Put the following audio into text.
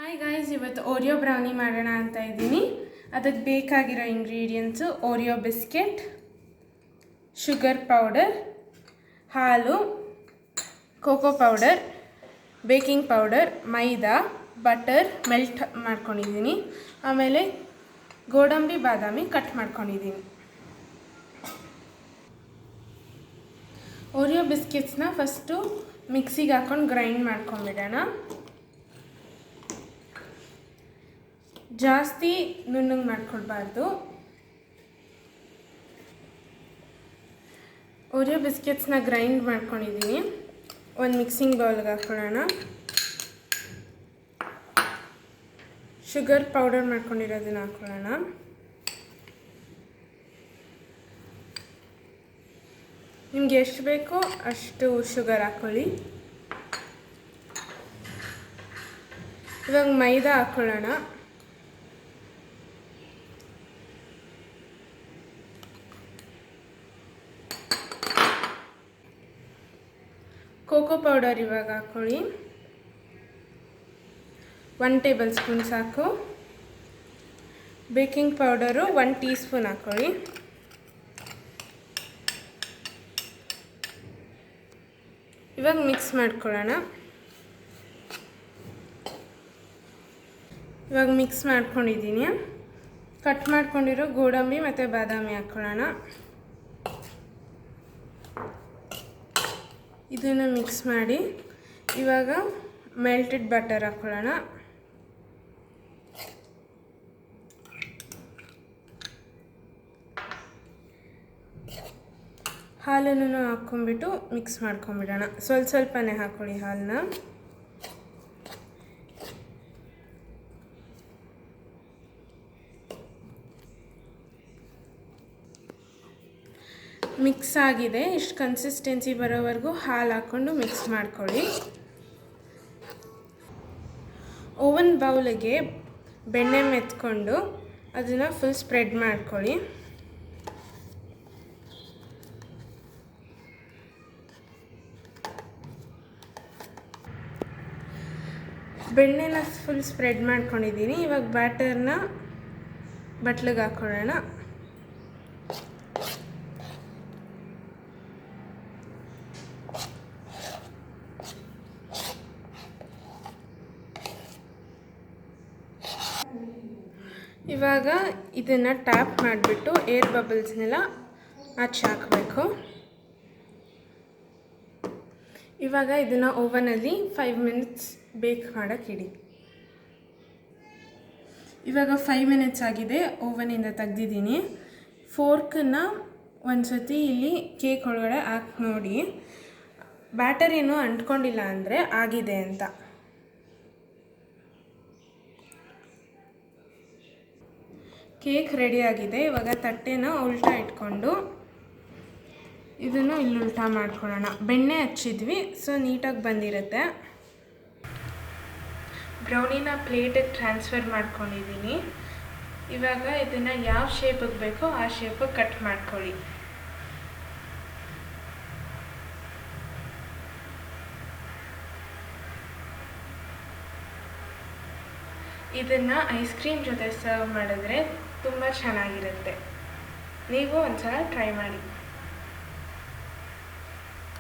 Hi guys, ಇವತ್ತು Oreo brownie ಮಾಡೋಣ ಅಂತ ಇದ್ದೀನಿ. ಅದಕ್ಕೆ ಬೇಕಾಗಿರೋ ingredients Oreo biscuit, sugar powder, ಹಾಲು, ಕೋಕೋ ಪೌಡರ್, ಬೇಕಿಂಗ್ ಪೌಡರ್, ಮೈದಾ, ಬಟರ್ ಮೆಲ್ಟ್ ಮಾಡ್ಕೊಂಡಿದ್ದೀನಿ. ಆಮೇಲೆ ಗೋಡಂಬಿ ಬಾದಾಮಿ ಕಟ್ ಮಾಡ್ಕೊಂಡಿದ್ದೀನಿ. ಓರಿಯೋ ಬಿಸ್ಕೆಟ್ಸ್ನ ಫಸ್ಟು ಮಿಕ್ಸಿಗೆ ಹಾಕ್ಕೊಂಡು ಗ್ರೈಂಡ್ ಮಾಡ್ಕೊಂಬಿಡೋಣ. ಜಾಸ್ತಿ ನುಣ್ಣಗೆ ಮಾಡ್ಕೊಳ್ಬಾರ್ದು. ಓರಿಯೋ ಬಿಸ್ಕೆಟ್ಸ್ನ ಗ್ರೈಂಡ್ ಮಾಡ್ಕೊಂಡಿದ್ದೀನಿ. ಒಂದು ಮಿಕ್ಸಿಂಗ್ ಬೌಲ್ಗೆ ಹಾಕ್ಕೊಳ್ಳೋಣ. ಶುಗರ್ ಪೌಡರ್ ಮಾಡ್ಕೊಂಡಿರೋದನ್ನ ಹಾಕ್ಕೊಳ್ಳೋಣ. ನಿಮ್ಗೆ ಎಷ್ಟು ಬೇಕೋ ಅಷ್ಟು ಶುಗರ್ ಹಾಕ್ಕೊಳ್ಳಿ. ಇವಾಗ ಮೈದಾ ಹಾಕ್ಕೊಳ್ಳೋಣ. ಕೋಕೋ ಪೌಡರ್ ಇವಾಗ ಹಾಕ್ಕೊಳ್ಳಿ. 1 ಟೇಬಲ್ ಸ್ಪೂನ್ ಸಾಕು. ಬೇಕಿಂಗ್ ಪೌಡರು 1 ಟೀ ಸ್ಪೂನ್ ಹಾಕ್ಕೊಳ್ಳಿ. ಇವಾಗ ಮಿಕ್ಸ್ ಮಾಡ್ಕೊಳ್ಳೋಣ. ಇವಾಗ ಮಿಕ್ಸ್ ಮಾಡ್ಕೊಂಡಿದ್ದೀನಿ. ಕಟ್ ಮಾಡ್ಕೊಂಡಿರೋ ಗೋಡಂಬಿ ಮತ್ತು ಬಾದಾಮಿ ಹಾಕ್ಕೊಳ್ಳೋಣ. ಇದನ್ನು ಮಿಕ್ಸ್ ಮಾಡಿ ಇವಾಗ ಮೆಲ್ಟೆಡ್ ಬಟರ್ ಹಾಕ್ಕೊಳ್ಳೋಣ. ಹಾಲನ್ನು ಹಾಕ್ಕೊಂಬಿಟ್ಟು ಮಿಕ್ಸ್ ಮಾಡ್ಕೊಂಬಿಡೋಣ. ಸ್ವಲ್ಪನೇ ಹಾಕ್ಕೊಳ್ಳಿ ಹಾಲನ್ನ. ಮಿಕ್ಸ್ ಆಗಿದೆ. ಇಷ್ಟು ಕನ್ಸಿಸ್ಟೆನ್ಸಿ ಬರೋವರೆಗೂ ಹಾಲು ಹಾಕ್ಕೊಂಡು ಮಿಕ್ಸ್ ಮಾಡ್ಕೊಳ್ಳಿ. ಓವನ್ ಬೌಲಿಗೆ ಬೆಣ್ಣೆ ಮೆತ್ಕೊಂಡು ಅದನ್ನು ಫುಲ್ ಸ್ಪ್ರೆಡ್ ಮಾಡ್ಕೊಳ್ಳಿ. ಬೆಣ್ಣೆನ ಫುಲ್ ಸ್ಪ್ರೆಡ್ ಮಾಡ್ಕೊಂಡಿದ್ದೀನಿ. ಇವಾಗ ಬ್ಯಾಟರ್ನ ಬಟ್ಲಿಗೆ ಹಾಕ್ಕೊಳ್ಳೋಣ. ಇವಾಗ ಇದನ್ನು ಟ್ಯಾಪ್ ಮಾಡಿಬಿಟ್ಟು ಏರ್ ಬಬಲ್ಸ್ನೆಲ್ಲ ಆಚೆ ಹಾಕಬೇಕು. ಇವಾಗ ಇದನ್ನು ಓವನಲ್ಲಿ 5 ಮಿನಿಟ್ಸ್ ಬೇಕ್ ಮಾಡೋಕ್ಕಿಡಿ. ಇವಾಗ 5 ಮಿನಿಟ್ಸ್ ಆಗಿದೆ. ಓವನಿಂದ ತೆಗ್ದಿದ್ದೀನಿ. ಫೋರ್ಕನ್ನು ಒಂದು ಸತಿ ಇಲ್ಲಿ ಕೇಕ್ ಒಳಗಡೆ ಹಾಕಿ ನೋಡಿ. ಬ್ಯಾಟರ್ ಏನೂ ಅಂಟ್ಕೊಂಡಿಲ್ಲ ಅಂದರೆ ಆಗಿದೆ ಅಂತ. ಕೇಕ್ ರೆಡಿಯಾಗಿದೆ. ಇವಾಗ ತಟ್ಟೆನ ಉಲ್ಟಾ ಇಟ್ಕೊಂಡು ಇದನ್ನು ಇಲ್ಲಿ ಉಲ್ಟಾ ಮಾಡ್ಕೊಳ್ಳೋಣ. ಬೆಣ್ಣೆ ಹಚ್ಚಿದ್ವಿ, ಸೊ ನೀಟಾಗಿ ಬಂದಿರುತ್ತೆ. ಬ್ರೌನಿನ ಪ್ಲೇಟಿಗೆ ಟ್ರಾನ್ಸ್ಫರ್ ಮಾಡ್ಕೊಂಡಿದ್ದೀನಿ. ಇವಾಗ ಇದನ್ನು ಯಾವ ಶೇಪಿಗೆ ಬೇಕೋ ಆ ಶೇಪಿಗೆ ಕಟ್ ಮಾಡ್ಕೊಳ್ಳಿ. ಇದನ್ನು ಐಸ್ ಕ್ರೀಮ್ ಜೊತೆ ಸರ್ವ್ ಮಾಡಿದ್ರೆ ತುಂಬ ಚೆನ್ನಾಗಿರುತ್ತೆ. ನೀವು ಒಂದ್ಸಲ ಟ್ರೈ ಮಾಡಿ.